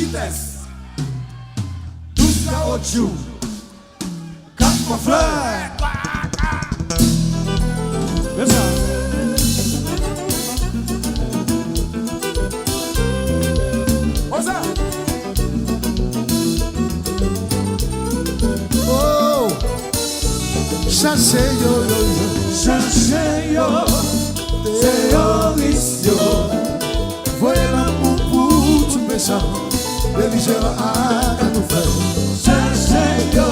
vitesse. Tous caoutchouc, quatre fleurs. C'est ça. Oh, chassez yo yo yo, chassez yo, c'est yo. Voyez l'amour pour tout méchant, belligérant à nous faire. Chassez yo,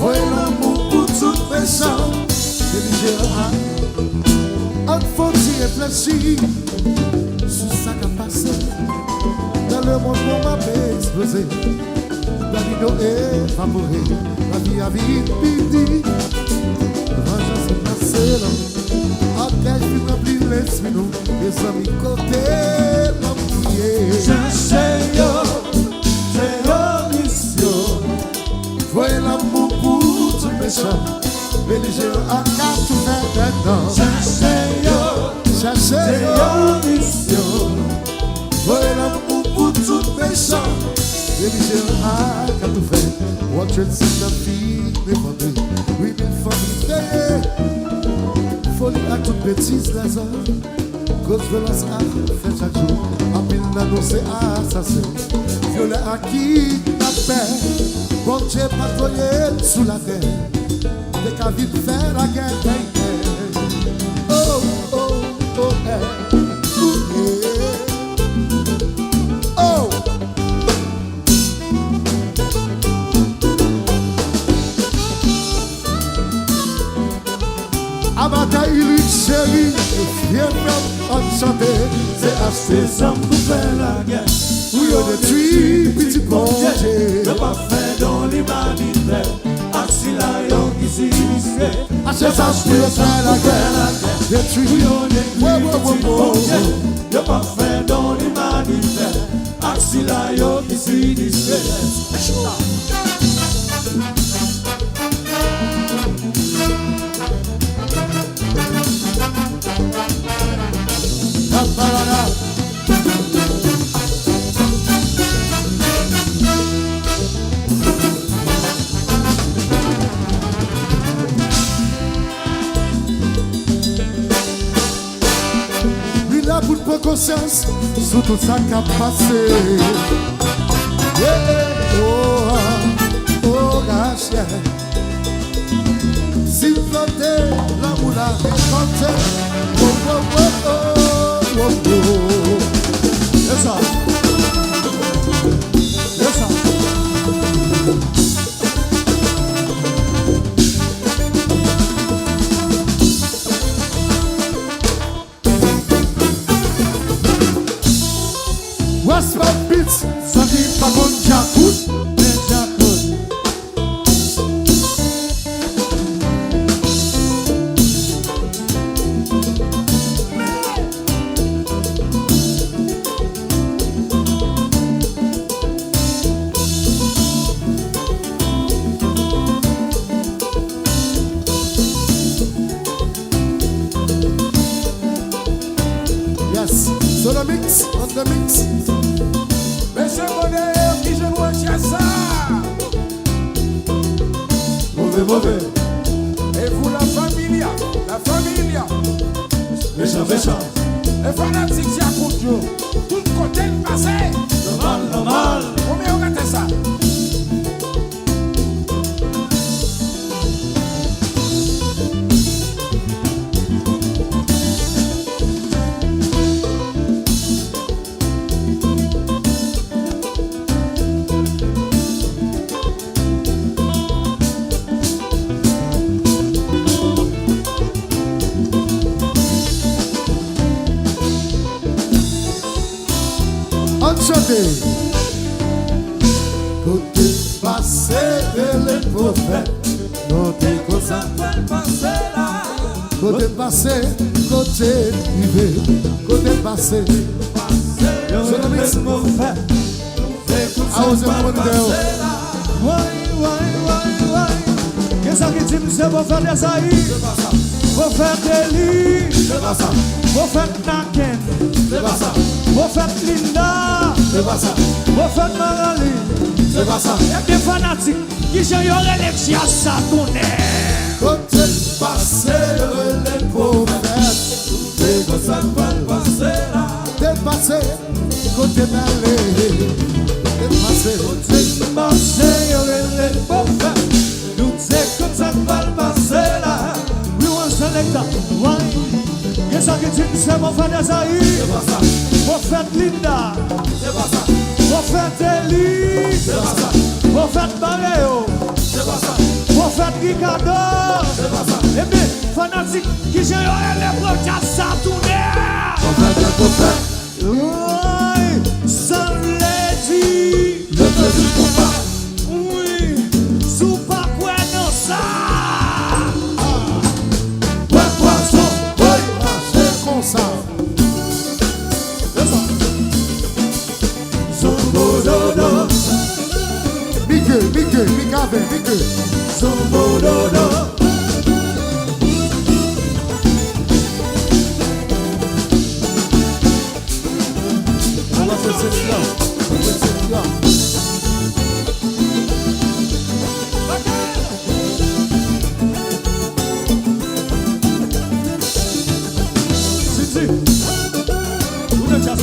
voyez l'amour pour tout méchant, belligérant à. Il faut y réfléchir sur ça qui a passé. Dans le monde où m'a explosé, la vie est évaporée, la vie a vite pidi. Vengeance est passée là, à quel film remplit l'esprit nous, les amis côté l'ambier. Chassez yo, c'est yo mission. Voyez l'amour pour tout méchant, belligérant à quatre tout faire dedans. Chassez yo, Chassez yo mission. Voyez l'amour pour tout méchant, belligérant à quatre tout faire. Watch it, c'est la fille défendue, oui, mille familles payées. Folie à toute bêtise, Lazare, cause violence à fait chaque jour. En pile nano, c'est assassin, violet à qui n'a paix. Bon Dieu patrouiller sous la terre, des cas vite faire la guerre. Oh, oh, oh, hey. Oh, à bataille, il chérie, viens faire enchanter. C'est acheter ça pour faire la guerre. Oui, on détruit, petit bon Dieu. Le parfait dans l'humanité. Axilayo qui s'y discret. Acheter ça pour faire la guerre. Détruit, Oui, on détruit, petit bon Dieu. oh. Le parfait dans l'humanité. Axilayo qui s'y discret. Lui là pour prendre conscience sur tout ça qui a passé. Yeah, oh, ah, oh, Rachel. S'il flottait, l'amour l'a récolté. Oh, oh, oh, oh, oh, oh. C'est ça. C'est ça. What's my beats? Ça dit pas qu'on j'acoute, mais j'acoute. Yes, so the mix, on the mix. Monsieur Bonnet, qui je vois chez ça. Mauvais, mauvais. Et vous la familia, Méchant, méchant. les fanatiques qui accoutent, tout côté de passé. Normal. Combien on gâte ça? Enchanté. Côté passé de les prophètes, côté cosa. Côté passé, côté privé, côté passé. So the mix. I was in one girl. Qu'est-ce que tu me dis, vous faire des saillies, vous faire des lits, vous faire naken, vous c'est pas ça. Prophète Marali. C'est pas ça. Et des fanatiques qui j'ai yoré les chiens ça tourne. Côté passé, les prophètes. C'est comme ça qu'on va le passer là. T'es passé, côté d'aller. T'es passé, Côté passé, les prophètes. Nous c'est comme ça qu'on va le passer là. We want to select that. Why? Yes, I get it. C'est mon frère Esaïe. c'est pas ça. Prophète Linda. C'est pas ça. Prophète Eli. C'est pas ça. Prophète Bareo. C'est pas ça. Prophète Ricardo. C'est pas ça. Et bien, fanatique qui j'ai les prophètes ça tourne. Prophète, le prophète. Oui, ça l'est dit. Le peuple du combat. Oui, sous pas quoi dans ça. Ouais, poisson, ouais, c'est comme ça. Sombododo, Mickey. sombododo. On va faire cette là. On va faire cette là. Si, vous êtes chassé.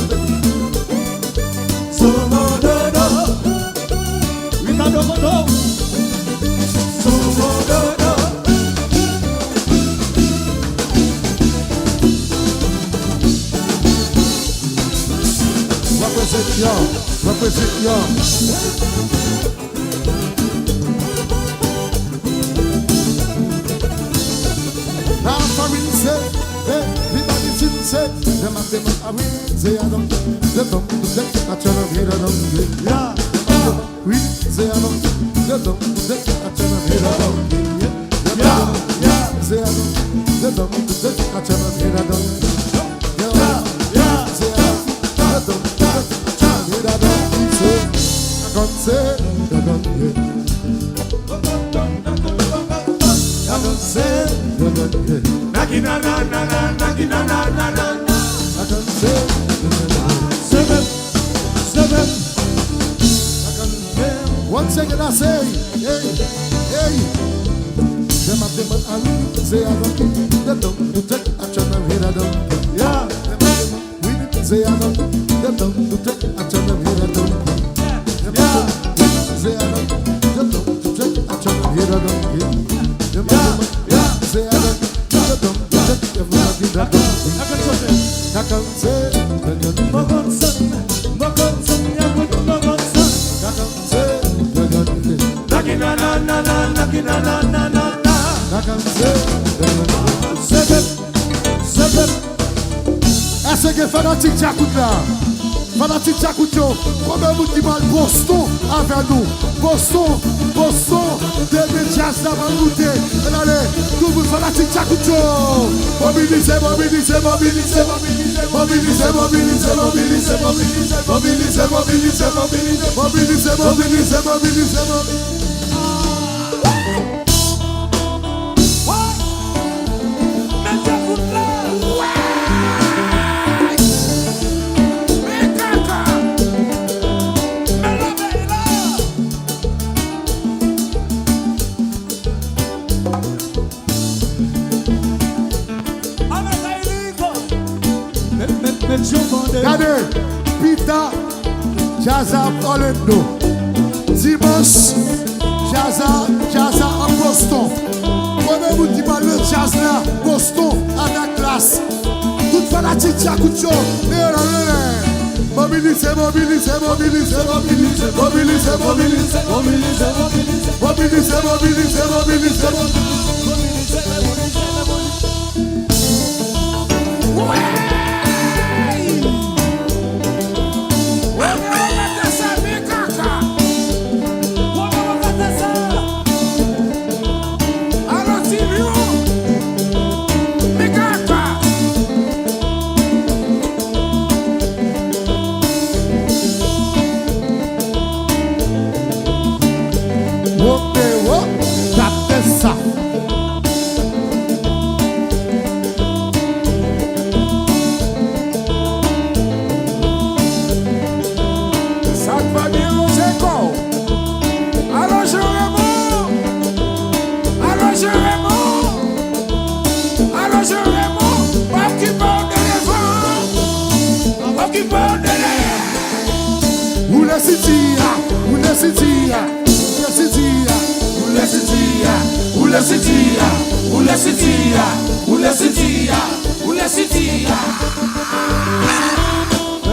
Sombododo, Ricardo Mondo. Sombododo. On va faire cette là. On va faire cette là. La famille c'est, l'humanité c'est, je m'appelle Abri, c'est Adam, le temps, le temps, Yeah. oui, c'est Adam, le temps, le Yeah. c'est Adam, le temps, One second I say, hey, them up them and say I don't need the dog to take action and hear a dog. Yeah. We didn't say I don't need the dog to take action and hear a dog. Yeah. Say I don't need the dog to take action and hear a dog. Yeah. Say I don't need the dog to take action and hear a dog. I can say, est-ce que fanatique t'écoute là? Fanatique t'écoute yo? Combien vous qui parlent Boston avec nous? Boston, début jazz là va goûter. Allez, tout le monde fanatique t'écoute yo? Mobilisez. Regardez, Pita, Jazza Orlando. Dimanche, Jazza à Boston. Comment vous dites le jazz là, Boston, à la classe. Toute fanatique, t'écoute yo. Mobilisez.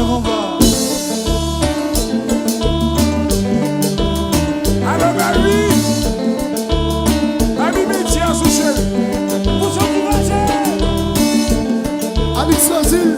on va. Alors, Ami métier à sous chéri. Vous encouragez. Ami Sosil.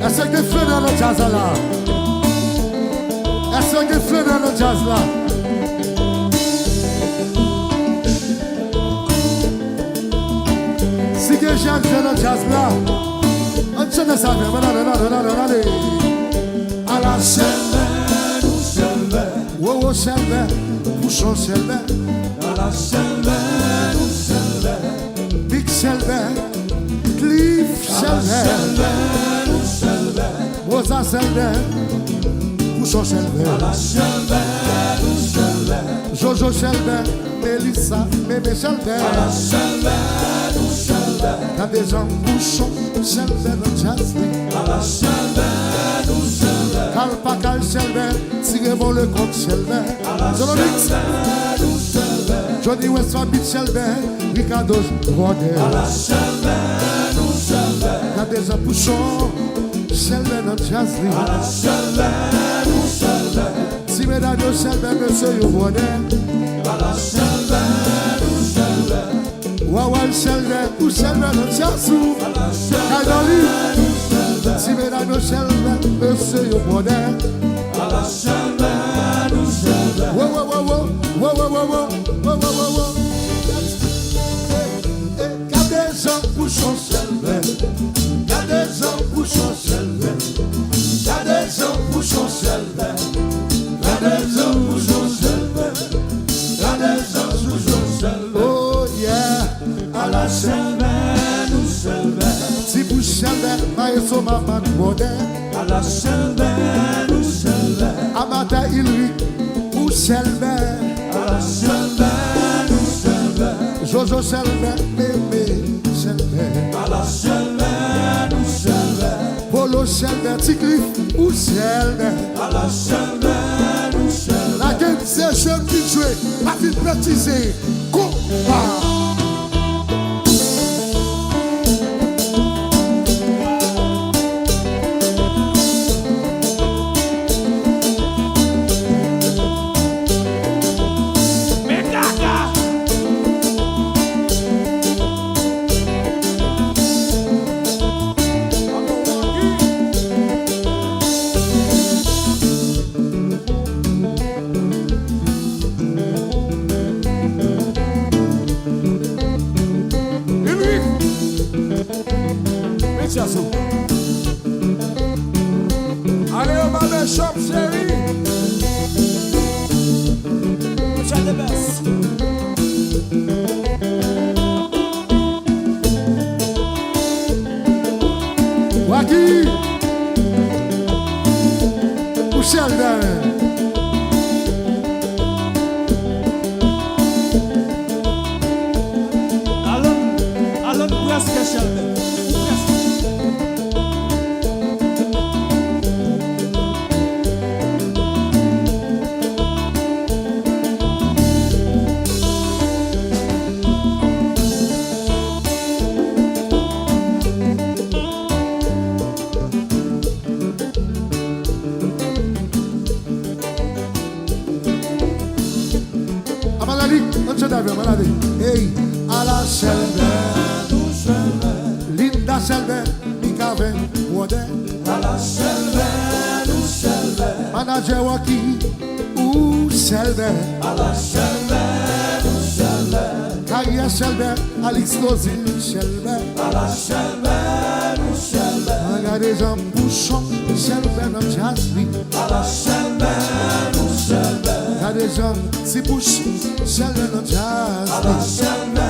Est-ce que feu dans le jazz là? Est-ce que feu dans le jazz là? Si que j'ai dans le jazz là, on tient de ça, allez. À la selle, wow, selle, bouchon selle. À la selle, Big selle, Cliff selle. Rosa Selve, Bouchon Selve, Jojo Selve, Melissa, Mémé Selve, t'as des gens Bouchon Selve dans jazz. Calpacal Selve, tirez-moi le compte Selve, Solomix, Johnny West Family Selve, Ricardo Rodé, t'as des gens Bouchon. Selve dans jazz. Si mesdames yo selve, monsieur yo bonnet. Wawal selve, ou selve dans jazz. Kadoli. Si mesdames yo selve, monsieur yo bonnet. Wow. Gardez gens bouchon selve. Gardez gens bouchon selve. Gardez gens bouchon selve. Gardez gens bouchon selve. Gardez gens bouchon selve. Oh yeah. À la selve, nous selve. Si vous selve, maïso maman moderne. à la selve, nous selve. Amata Ilri, ou selve. À la selve, nous selve. Jojo selve, Mémé selve. À la selve, nous selve. Polo selve, Tigri, ou selve. À la selve, nous selve. La game c'est jeune qui joue, la vie baptisée, combat. Allez au barber shop, chérie. Richard the best. Waki, ou selve. Allons presque selve. Hey, à la selve, Linda selve, Mikave, Wode. À la selve, nous selve. Manager Waki, ou selve. À la selve, nous selve. Carrière selve, Alex Lozil selve. À la selve, nous selve. T'as des gens bouchons, seul ben dans jazz, oui. T'as des gens si bouchons, seul ben dans jazz, oui.